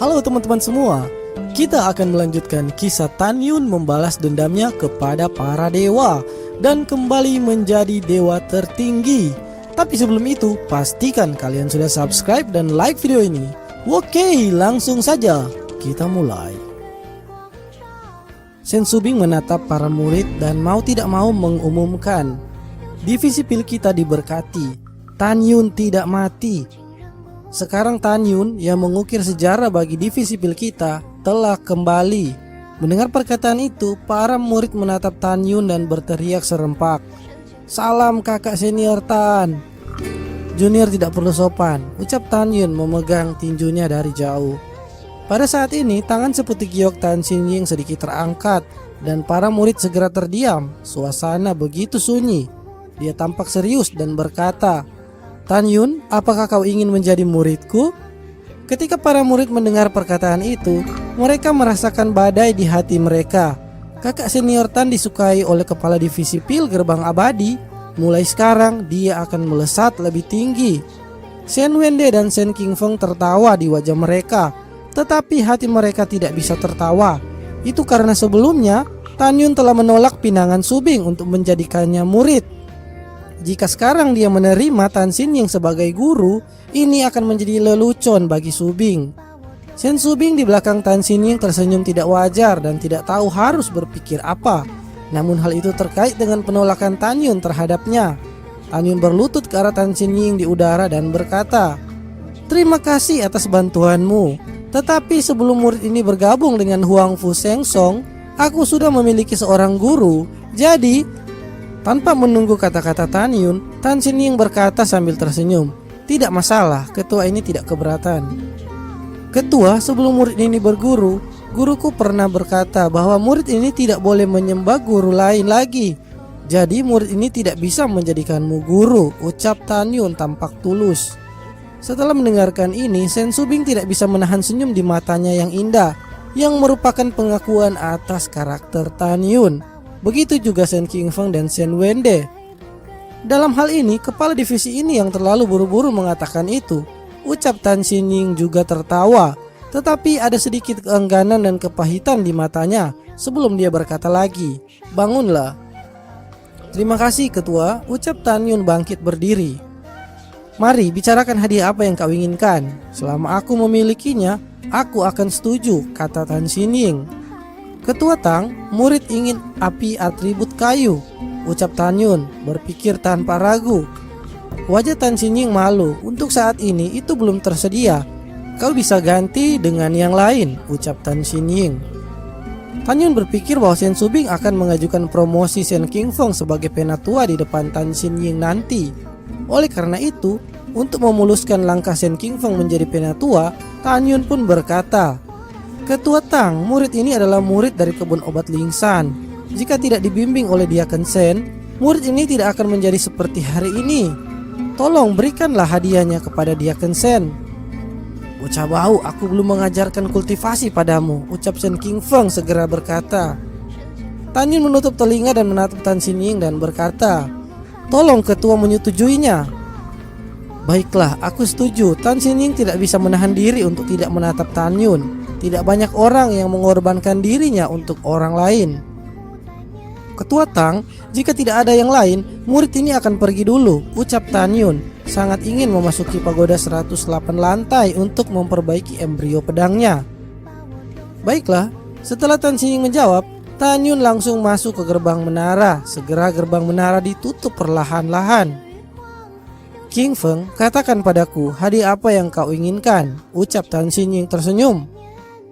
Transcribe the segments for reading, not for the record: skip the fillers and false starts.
Halo teman-teman semua, kita akan melanjutkan kisah Tan Yun membalas dendamnya kepada para dewa dan kembali menjadi dewa tertinggi. Tapi sebelum itu, pastikan kalian sudah subscribe dan like video ini. Oke, langsung saja kita mulai. Shen Subing menatap para murid dan mau tidak mau mengumumkan, divisi pil kita diberkati, Tan Yun tidak mati. Sekarang Tan Yun yang mengukir sejarah bagi divisi pil kita telah kembali. Mendengar perkataan itu, para murid menatap Tan Yun dan berteriak serempak, "Salam kakak senior Tan." Junior tidak perlu sopan, ucap Tan Yun memegang tinjunya dari jauh. Pada saat ini, tangan seputih giok Tan Xin Ying sedikit terangkat dan para murid segera terdiam. Suasana begitu sunyi. Dia tampak serius dan berkata, "Tan Yun, apakah kau ingin menjadi muridku?" Ketika para murid mendengar perkataan itu, mereka merasakan badai di hati mereka. Kakak senior Tan disukai oleh kepala divisi pil gerbang abadi. Mulai sekarang dia akan melesat lebih tinggi. Shen Wende dan Shen Qingfeng tertawa di wajah mereka, tetapi hati mereka tidak bisa tertawa. Itu karena sebelumnya Tan Yun telah menolak pinangan Subing untuk menjadikannya murid. Jika sekarang dia menerima Tan Xin Ying sebagai guru, ini akan menjadi lelucon bagi Subing. Shen Subing di belakang Tan Xin Ying tersenyum tidak wajar dan tidak tahu harus berpikir apa. Namun hal itu terkait dengan penolakan Tan Yun terhadapnya. Tan Yun berlutut ke arah Tan Xin Ying di udara dan berkata, "Terima kasih atas bantuanmu. Tetapi sebelum murid ini bergabung dengan Huang Fu Sheng Song, aku sudah memiliki seorang guru. Jadi..." Tanpa menunggu kata-kata Tan Yun, Tan Xin Ying berkata sambil tersenyum, "Tidak masalah, ketua ini tidak keberatan." "Ketua, sebelum murid ini berguru, guruku pernah berkata bahwa murid ini tidak boleh menyembah guru lain lagi. Jadi murid ini tidak bisa menjadikanmu guru," ucap Tan Yun tampak tulus. Setelah mendengarkan ini, Shen Subing tidak bisa menahan senyum di matanya yang indah, yang merupakan pengakuan atas karakter Tan Yun. Begitu juga Shen Qingfeng dan Shen Wende. Dalam hal ini, kepala divisi ini yang terlalu buru-buru mengatakan itu. Ucap Tan Xin Ying juga tertawa, tetapi ada sedikit keengganan dan kepahitan di matanya sebelum dia berkata lagi, "Bangunlah." "Terima kasih ketua," ucap Tan Yun bangkit berdiri. "Mari bicarakan hadiah apa yang kau inginkan. Selama aku memilikinya, aku akan setuju," kata Tan Xin Ying. "Ketua Tang, murid ingin api atribut kayu," ucap Tan Yun berpikir tanpa ragu. Wajah Tan Xin Ying malu, "Untuk saat ini itu belum tersedia. Kau bisa ganti dengan yang lain," ucap Tan Xin Ying. Tan Yun berpikir bahwa Shen Subing akan mengajukan promosi Shen Qingfeng sebagai penatua di depan Tan Xin Ying nanti. Oleh karena itu, untuk memuluskan langkah Shen Qingfeng menjadi penatua, Tan Yun pun berkata, "Ketua Tang, murid ini adalah murid dari kebun obat Lingsan. Jika tidak dibimbing oleh Diaken Shen, murid ini tidak akan menjadi seperti hari ini. Tolong berikanlah hadiahnya kepada Diaken Shen." "Bocah bau, aku belum mengajarkan kultivasi padamu," ucap Shen Qingfeng segera berkata. Tan Yun menutup telinga dan menatap Tan Xin Ying dan berkata, "Tolong ketua menyetujuinya." "Baiklah, aku setuju." Tan Xin Ying tidak bisa menahan diri untuk tidak menatap Tan Yun. Tidak banyak orang yang mengorbankan dirinya untuk orang lain. "Ketua Tang, jika tidak ada yang lain, murid ini akan pergi dulu," ucap Tan Yun. Sangat ingin memasuki pagoda 108 lantai untuk memperbaiki embrio pedangnya. "Baiklah." Setelah Tan Xin Ying menjawab, Tan Yun langsung masuk ke gerbang menara. Segera gerbang menara ditutup perlahan-lahan. "Qingfeng, katakan padaku, hadiah apa yang kau inginkan?" ucap Tan Xin Ying tersenyum.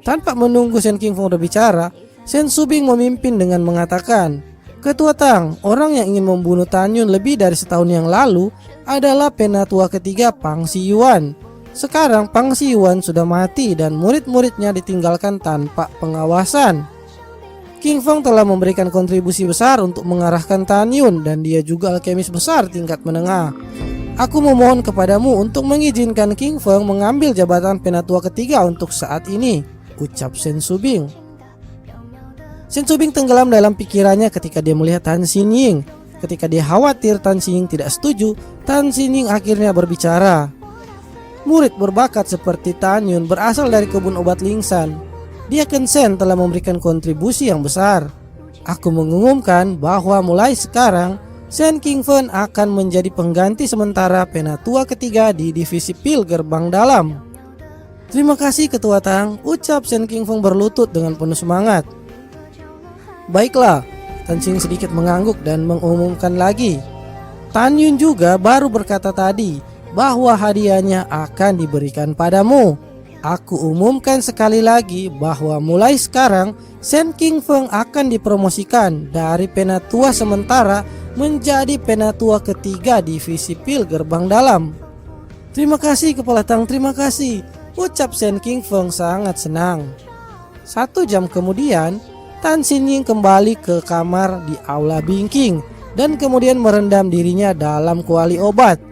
Tanpa menunggu Shen Qingfeng berbicara, Shen Subing memimpin dengan mengatakan, "Ketua Tang, orang yang ingin membunuh Tan Yun lebih dari setahun yang lalu adalah penatua ketiga Pang Xiyuan. Sekarang Pang Xiyuan sudah mati dan murid-muridnya ditinggalkan tanpa pengawasan. Qingfeng telah memberikan kontribusi besar untuk mengarahkan Tan Yun dan dia juga alkemis besar tingkat menengah. Aku memohon kepadamu untuk mengizinkan Qingfeng mengambil jabatan penatua ketiga untuk saat ini," ucap Shen Subing. Shen Subing tenggelam dalam pikirannya ketika dia melihat Tan Xin Ying. Ketika dia khawatir Tan Xin Ying tidak setuju, Tan Xin Ying akhirnya berbicara. Murid berbakat seperti Tan Yun berasal dari kebun obat Lingsan. Dia Shen telah memberikan kontribusi yang besar. Aku mengumumkan bahwa mulai sekarang Shen Qingfen akan menjadi pengganti sementara penatua ketiga di divisi pil gerbang dalam. Terima kasih Ketua Tang, ucap Shen Qingfen berlutut dengan penuh semangat. Baiklah, Tan Xing sedikit mengangguk dan mengumumkan lagi. Tan Yun juga baru berkata tadi bahwa hadiahnya akan diberikan padamu. Aku umumkan sekali lagi bahwa mulai sekarang Shen Qingfen akan dipromosikan dari penatua sementara menjadi penatua ketiga divisi pil gerbang dalam. Terima kasih Kepala Tang, terima kasih, ucap Shen Qingfen sangat senang. 1 jam kemudian, Tan Xinyin kembali ke kamar di aula Bingking dan kemudian merendam dirinya dalam kuali obat.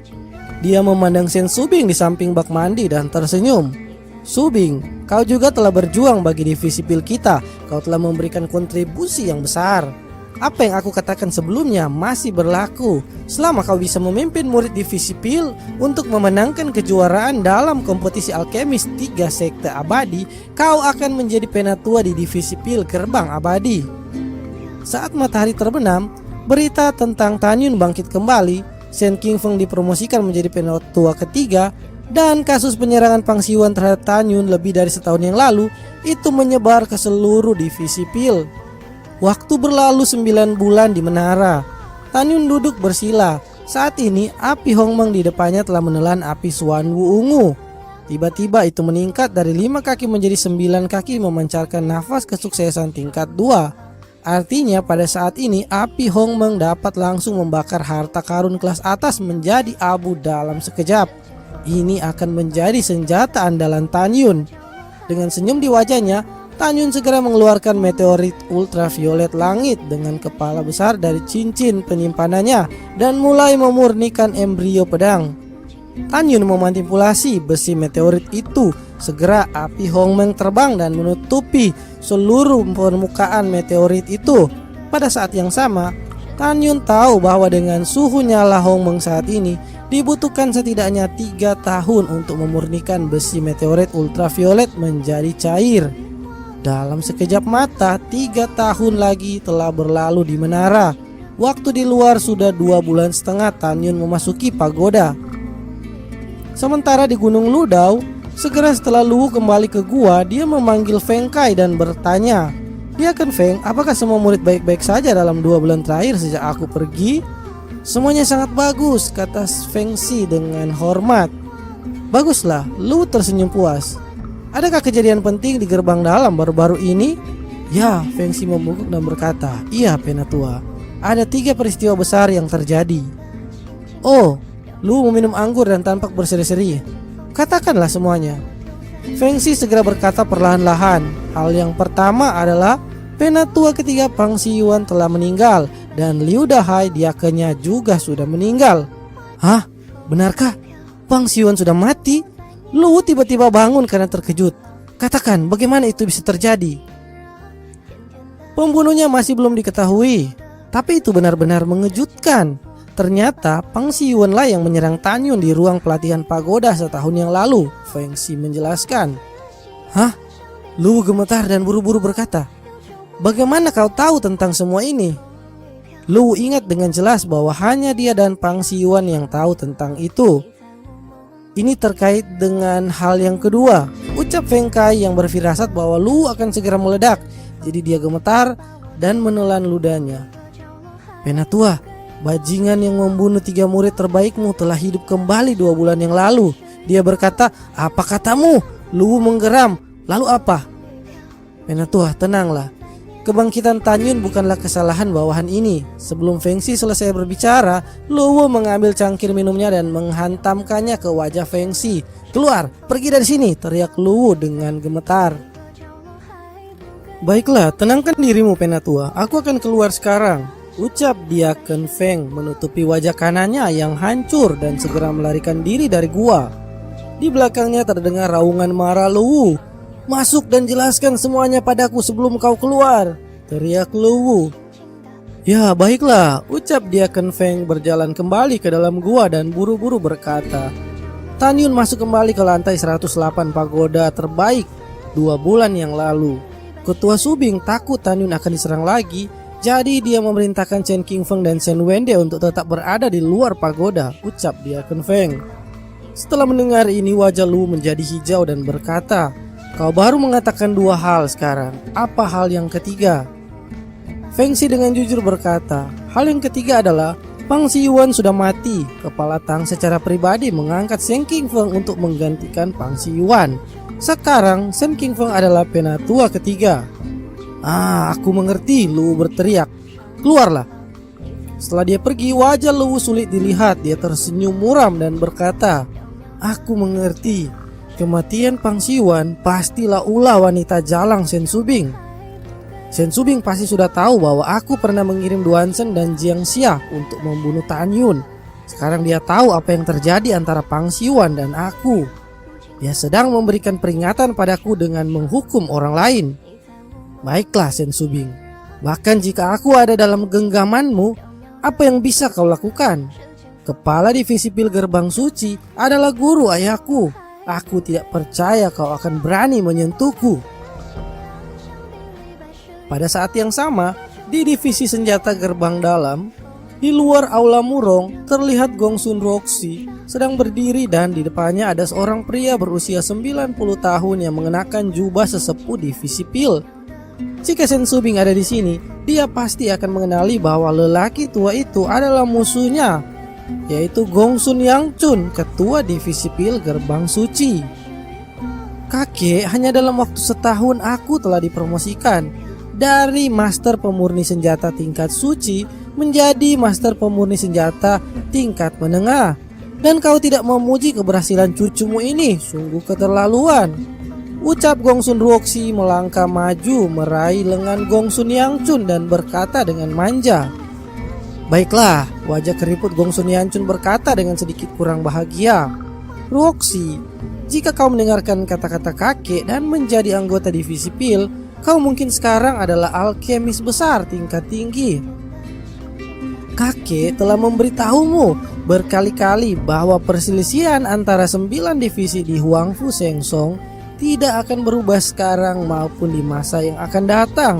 Dia memandang Shen Subing di samping bak mandi dan tersenyum. Subing, kau juga telah berjuang bagi divisi pil kita. Kau telah memberikan kontribusi yang besar. Apa yang aku katakan sebelumnya masih berlaku. Selama kau bisa memimpin murid divisi pil untuk memenangkan kejuaraan dalam kompetisi alkemis 3 sekte abadi, kau akan menjadi penatua di divisi pil gerbang abadi. Saat matahari terbenam, berita tentang Tan Yun bangkit kembali. Shen Qingfen dipromosikan menjadi penatua ketiga, dan kasus penyerangan Pangsiwan terhadap Tan Yun lebih dari setahun yang lalu itu menyebar ke seluruh divisi pil. Waktu berlalu 9 bulan di menara. Tan Yun duduk bersila. Saat ini api Hongmeng di depannya telah menelan api Xuanwu ungu. Tiba-tiba itu meningkat dari 5 kaki menjadi 9 kaki, memancarkan nafas kesuksesan tingkat 2. Artinya pada saat ini api Hongmeng dapat langsung membakar harta karun kelas atas menjadi abu dalam sekejap. Ini akan menjadi senjata andalan Tan Yun. Dengan senyum di wajahnya, Tan Yun segera mengeluarkan meteorit ultraviolet langit dengan kepala besar dari cincin penyimpanannya dan mulai memurnikan embrio pedang. Tan Yun memanipulasi besi meteorit itu. Segera api Hongmeng terbang dan menutupi seluruh permukaan meteorit itu. Pada saat yang sama, Tan Yun tahu bahwa dengan suhu nyala Hongmeng saat ini dibutuhkan setidaknya 3 tahun untuk memurnikan besi meteorit ultraviolet menjadi cair. Dalam sekejap mata, 3 tahun lagi telah berlalu di menara. Waktu di luar sudah 2 bulan setengah Tan Yun memasuki pagoda. Sementara di Gunung Ludao, segera setelah Luwu kembali ke gua, dia memanggil Feng Kai dan bertanya, "Dia Feng, apakah semua murid baik-baik saja dalam 2 bulan terakhir sejak aku pergi?" "Semuanya sangat bagus," kata Feng Xi dengan hormat. "Baguslah," Lu tersenyum puas. "Adakah kejadian penting di gerbang dalam baru-baru ini?" "Ya," Feng Xi membungkuk dan berkata, "Iya penatua, ada 3 peristiwa besar yang terjadi." "Oh," Lu meminum anggur dan tampak berseri-seri. "Katakanlah semuanya." Feng Xi segera berkata perlahan-lahan. Hal yang pertama adalah penatua ketiga Pangsiwan telah meninggal dan Liu Dahai diakennya juga sudah meninggal. "Hah? Benarkah? Pangsiwan sudah mati?" Lu tiba-tiba bangun karena terkejut. "Katakan, bagaimana itu bisa terjadi?" "Pembunuhnya masih belum diketahui, tapi itu benar-benar mengejutkan. Ternyata Pangsiwan lah yang menyerang Tan Yun di ruang pelatihan pagoda setahun yang lalu," Feng Xi menjelaskan. "Hah?" Lu gemetar dan buru-buru berkata, "Bagaimana kau tahu tentang semua ini?" Lu ingat dengan jelas bahwa hanya dia dan Pangsiwan yang tahu tentang itu. "Ini terkait dengan hal yang kedua," ucap Feng Kai yang berfirasat bahwa Lu akan segera meledak. Jadi dia gemetar dan menelan ludahnya. "Penatua, bajingan yang membunuh 3 murid terbaikmu telah hidup kembali 2 bulan yang lalu." Dia berkata, "Apa katamu?" Lu menggeram. "Lalu apa?" "Penatua, tenanglah. Kebangkitan Tan Yun bukanlah kesalahan bawahan ini." Sebelum Feng Xi selesai berbicara, Luwu mengambil cangkir minumnya dan menghantamkannya ke wajah Feng Xi. "Keluar, pergi dari sini!" teriak Luwu dengan gemetar. "Baiklah, tenangkan dirimu penatua. Aku akan keluar sekarang," ucap Diaken Feng menutupi wajah kanannya yang hancur dan segera melarikan diri dari gua. Di belakangnya terdengar raungan marah Luwu. "Masuk dan jelaskan semuanya padaku sebelum kau keluar," teriak Luwu. "Ya baiklah," ucap Diaken Feng berjalan kembali ke dalam gua dan buru-buru berkata, Tan Yun masuk kembali ke lantai 108 pagoda terbaik 2 bulan yang lalu. Ketua Subing takut Tan Yun akan diserang lagi, jadi dia memerintahkan Chen Qingfeng dan Shen Wende untuk tetap berada di luar pagoda, ucap dia Kun Feng. Setelah mendengar ini, wajah Lu menjadi hijau dan berkata, "Kau baru mengatakan 2 hal sekarang, apa hal yang ketiga?" Feng Xi dengan jujur berkata, "Hal yang ketiga adalah Pang Xiyuan sudah mati. Kepala Tang secara pribadi mengangkat Shen Qingfeng untuk menggantikan Pang Xiyuan. Sekarang Shen Qingfeng adalah penatua ketiga." Aku mengerti," Lu berteriak. "Keluarlah." Setelah dia pergi, wajah Lu sulit dilihat. Dia tersenyum muram dan berkata, "Aku mengerti. Kematian Pang Xiyuan pastilah ulah wanita jalang Shen Subing. Shen Subing pasti sudah tahu bahwa aku pernah mengirim Duan Shen dan Jiang Xia untuk membunuh Tan Yun. Sekarang dia tahu apa yang terjadi antara Pang Xiyuan dan aku. Dia sedang memberikan peringatan padaku dengan menghukum orang lain. Baiklah Shen Subing, bahkan jika aku ada dalam genggamanmu, apa yang bisa kau lakukan? Kepala divisi pil gerbang suci adalah guru ayahku. Aku tidak percaya kau akan berani menyentuhku." Pada saat yang sama, di divisi senjata gerbang dalam, di luar aula Murong, terlihat Gong Sun Roxy sedang berdiri dan di depannya ada seorang pria berusia 90 tahun yang mengenakan jubah sesepuh divisi pil. Jika Shen Subing ada di sini, dia pasti akan mengenali bahwa lelaki tua itu adalah musuhnya, yaitu Gong Sun Yangchun, ketua divisi pil gerbang suci. "Kakek, hanya dalam waktu setahun aku telah dipromosikan dari master pemurni senjata tingkat suci menjadi master pemurni senjata tingkat menengah. Dan kau tidak memuji keberhasilan cucumu ini, sungguh keterlaluan," ucap Gong Sun Roxy melangkah maju meraih lengan Gong Sun Yangchun dan berkata dengan manja. "Baiklah," wajah keriput Gong Sun Yangchun berkata dengan sedikit kurang bahagia. "Roxy, jika kau mendengarkan kata-kata kakek dan menjadi anggota divisi pil, kau mungkin sekarang adalah alkemis besar tingkat tinggi. Kakek telah memberitahumu berkali-kali bahwa perselisihan antara 9 divisi di Huangfu Shengsong tidak akan berubah sekarang maupun di masa yang akan datang.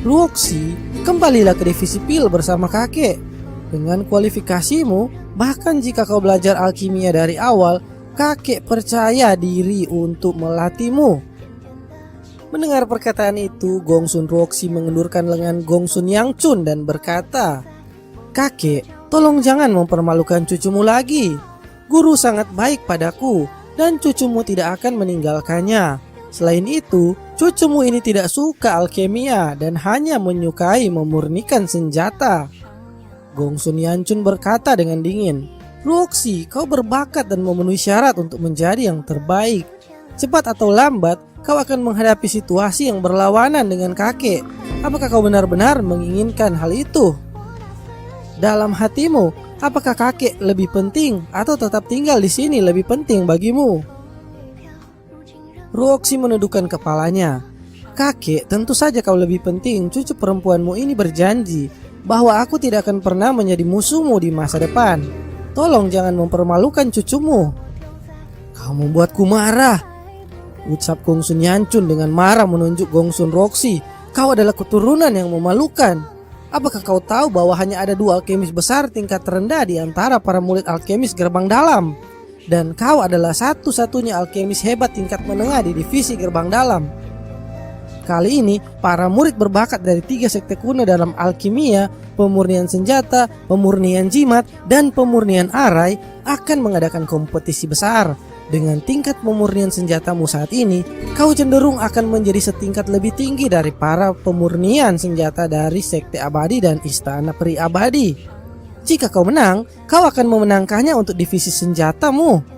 Roxy, kembalilah ke divisi pil bersama kakek. Dengan kualifikasimu, bahkan jika kau belajar alkimia dari awal, kakek percaya diri untuk melatihmu." Mendengar perkataan itu, Gong Sun Roxy mengendurkan lengan Gong Sun Yangchun dan berkata, "Kakek, tolong jangan mempermalukan cucumu lagi. Guru sangat baik padaku dan cucumu tidak akan meninggalkannya. Selain itu, cucumu ini tidak suka alkemia dan hanya menyukai memurnikan senjata." Gong Sun Yangchun berkata dengan dingin, "Roxy, kau berbakat dan memenuhi syarat untuk menjadi yang terbaik. Cepat atau lambat, kau akan menghadapi situasi yang berlawanan dengan kakek. Apakah kau benar-benar menginginkan hal itu? Dalam hatimu, apakah kakek lebih penting atau tetap tinggal di sini lebih penting bagimu?" Roxy menundukkan kepalanya. "Kakek, tentu saja kau lebih penting. Cucu perempuanmu ini berjanji bahwa aku tidak akan pernah menjadi musuhmu di masa depan. Tolong jangan mempermalukan cucumu." "Kau membuatku marah," ucap Gong Sun Yangchun dengan marah menunjuk Gong Sun Roxy. "Kau adalah keturunan yang memalukan. Apakah kau tahu bahwa hanya ada 2 alkemis besar tingkat terendah di antara para murid alkemis gerbang dalam? Dan kau adalah satu-satunya alkemis hebat tingkat menengah di divisi gerbang dalam. Kali ini, para murid berbakat dari 3 sekte kuno dalam alkimia, pemurnian senjata, pemurnian jimat, dan pemurnian arai akan mengadakan kompetisi besar. Dengan tingkat pemurnian senjatamu saat ini, kau cenderung akan menjadi setingkat lebih tinggi dari para pemurnian senjata dari Sekte Abadi dan Istana Peri Abadi. Jika kau menang, kau akan memenangkannya untuk divisi senjatamu.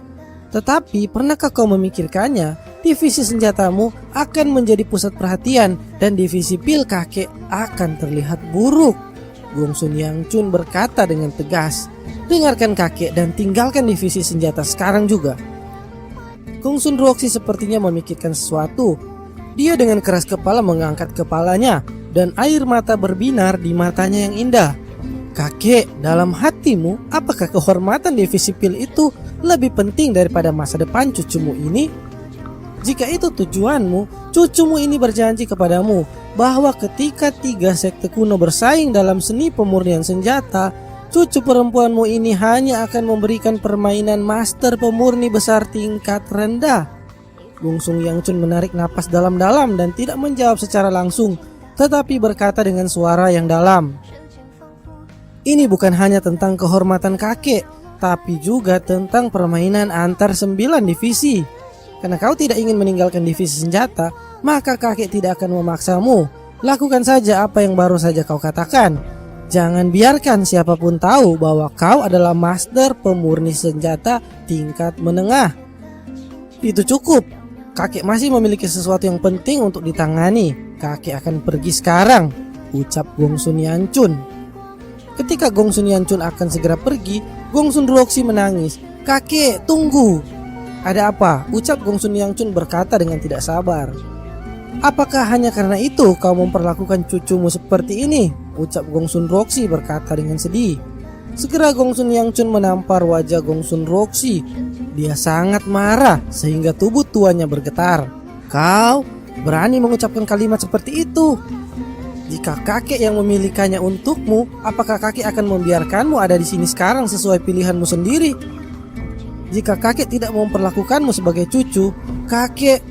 Tetapi pernahkah kau memikirkannya? Divisi senjatamu akan menjadi pusat perhatian dan divisi pil kakek akan terlihat buruk." Gong Sun Yangchun berkata dengan tegas, "Dengarkan kakek dan tinggalkan divisi senjata sekarang juga." Gong Sun Roxy sepertinya memikirkan sesuatu. Dia dengan keras kepala mengangkat kepalanya dan air mata berbinar di matanya yang indah. Kakek, dalam hatimu, apakah kehormatan divisi pil itu lebih penting daripada masa depan cucumu ini? Jika itu tujuanmu, cucumu ini berjanji kepadamu bahwa ketika 3 sekte kuno bersaing dalam seni pemurnian senjata, cucu perempuanmu ini hanya akan memberikan permainan master pemurni besar tingkat rendah. Gongsun Yangchun menarik napas dalam-dalam dan tidak menjawab secara langsung, tetapi berkata dengan suara yang dalam. Ini bukan hanya tentang kehormatan kakek, tapi juga tentang permainan antar 9 divisi. Karena kau tidak ingin meninggalkan divisi senjata, maka kakek tidak akan memaksamu. Lakukan saja apa yang baru saja kau katakan. Jangan biarkan siapapun tahu bahwa kau adalah master pemurni senjata tingkat menengah. Itu cukup. Kakek masih memiliki sesuatu yang penting untuk ditangani. Kakek akan pergi sekarang, ucap Gongsun Yanchun. Ketika Gongsun Yanchun akan segera pergi, Gongsun Ruoxi menangis. "Kakek, tunggu." "Ada apa?" ucap Gongsun Yanchun berkata dengan tidak sabar. "Apakah hanya karena itu kau memperlakukan cucumu seperti ini?" ucap Gongsun Ruoxi berkata dengan sedih. Segera Gongsun Yangchun menampar wajah Gongsun Ruoxi. Dia sangat marah sehingga tubuh tuanya bergetar. "Kau berani mengucapkan kalimat seperti itu? Jika kakek yang memilikannya untukmu, apakah kakek akan membiarkanmu ada di sini sekarang sesuai pilihanmu sendiri? Jika kakek tidak memperlakukanmu sebagai cucu, kakek..."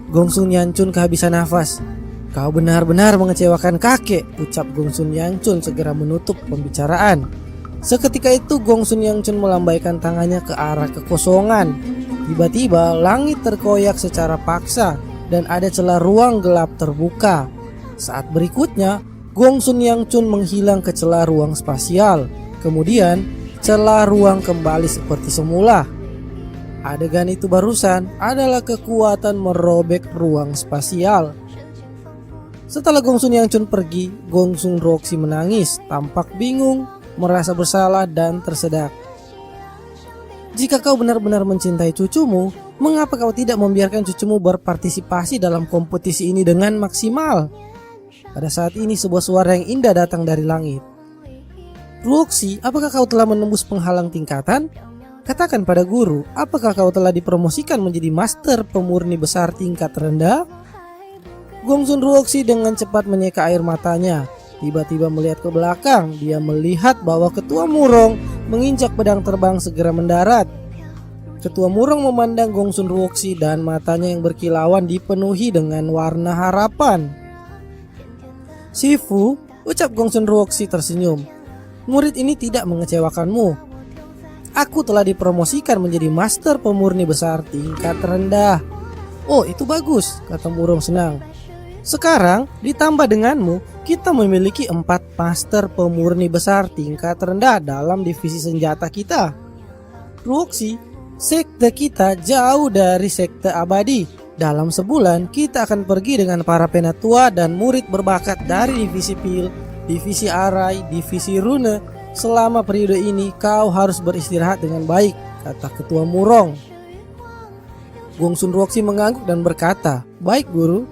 Gongsun Yanchun kehabisan nafas. "Kau benar-benar mengecewakan kakek," ucap Gongsun Yanchun segera menutup pembicaraan. Seketika itu Gongsun Yanchun melambaikan tangannya ke arah kekosongan. Tiba-tiba langit terkoyak secara paksa dan ada celah ruang gelap terbuka. Saat berikutnya, Gongsun Yangchun menghilang ke celah ruang spasial. Kemudian, celah ruang kembali seperti semula. Adegan itu barusan adalah kekuatan merobek ruang spasial. Setelah Gongsun Yangchun pergi, Gongsun Ruoxi menangis, tampak bingung, merasa bersalah dan tersedak. "Jika kau benar-benar mencintai cucumu, mengapa kau tidak membiarkan cucumu berpartisipasi dalam kompetisi ini dengan maksimal?" Pada saat ini sebuah suara yang indah datang dari langit. "Ruoxi, apakah kau telah menembus penghalang tingkatan? Katakan pada guru, apakah kau telah dipromosikan menjadi master pemurni besar tingkat rendah?" Gongsun Ruoxi dengan cepat menyeka air matanya. Tiba-tiba melihat ke belakang, dia melihat bahwa Ketua Murong menginjak pedang terbang segera mendarat. Ketua Murong memandang Gongsun Ruoxi dan matanya yang berkilauan dipenuhi dengan warna harapan. "Shifu," ucap Gongsun Ruoxi tersenyum, "murid ini tidak mengecewakanmu. Aku telah dipromosikan menjadi master pemurni besar tingkat rendah." "Oh, itu bagus," kata Murong senang. "Sekarang ditambah denganmu, kita memiliki 4 master pemurni besar tingkat rendah dalam divisi senjata kita. Ruoxi, sekte kita jauh dari sekte abadi. Dalam sebulan kita akan pergi dengan para penatua dan murid berbakat dari divisi pil, divisi arai, divisi rune. Selama periode ini kau harus beristirahat dengan baik," kata Ketua Murong. Gongsun Ruoxi mengangguk dan berkata, "Baik guru."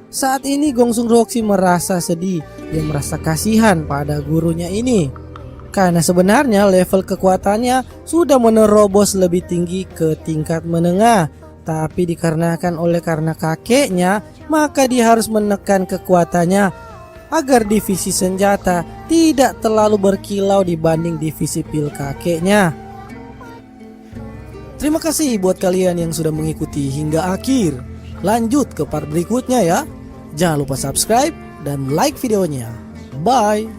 Saat ini Gongsun Ruoxi merasa sedih. Dia merasa kasihan pada gurunya ini, karena sebenarnya level kekuatannya sudah menerobos lebih tinggi ke tingkat menengah. Tapi dikarenakan karena kakeknya, maka dia harus menekan kekuatannya agar divisi senjata tidak terlalu berkilau dibanding divisi pil kakeknya. Terima kasih buat kalian yang sudah mengikuti hingga akhir. Lanjut ke part berikutnya ya. Jangan lupa subscribe dan like videonya. Bye.